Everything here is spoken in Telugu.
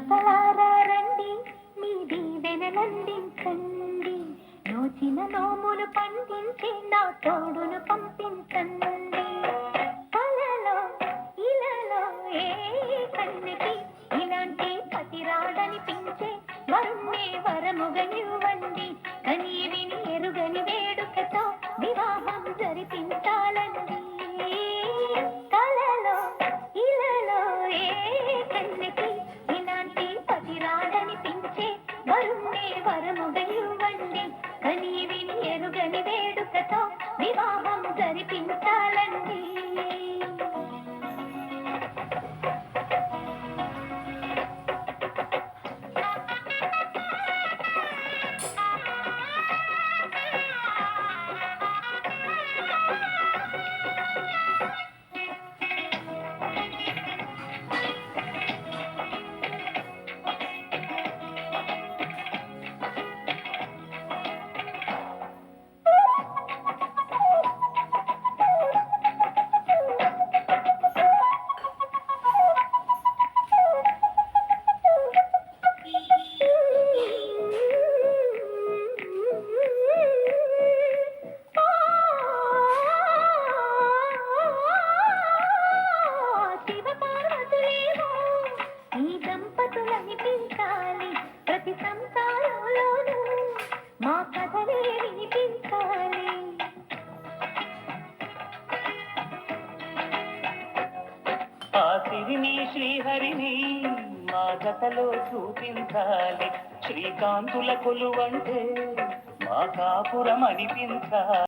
దేవతలారా రండి, మీ దీవెనలందించండి. నోచిన నోములు పండించి నా తోడును పంపించండి. కలలో ఇలలో ఏ కన్నెకి ఇలాంటి పతిరాడనిపించే వరుణ్ణే వరముగనివ్వండి. కని విని ఎరుగని వేడుకతో వివాహం జరిపించాలండి. కలలో ఇలలో ఏ కన్నెకి ఇలాంటి పతిరాడనిపించే వరుణ్ణే వరముగనివ్వండి. కని విని ఎరుగని వేడుకతో వివాహం జరిపించాలండి. దంపతులనిపించాలి, ప్రతి సంసారంలోనూ మా కథలే వినిపించాలి. ఆ సిరిని శ్రీహరిని మా జతలో చూపించాలి. శ్రీకాంతుల కొలువంటే మా కాపురం అనిపించాలి.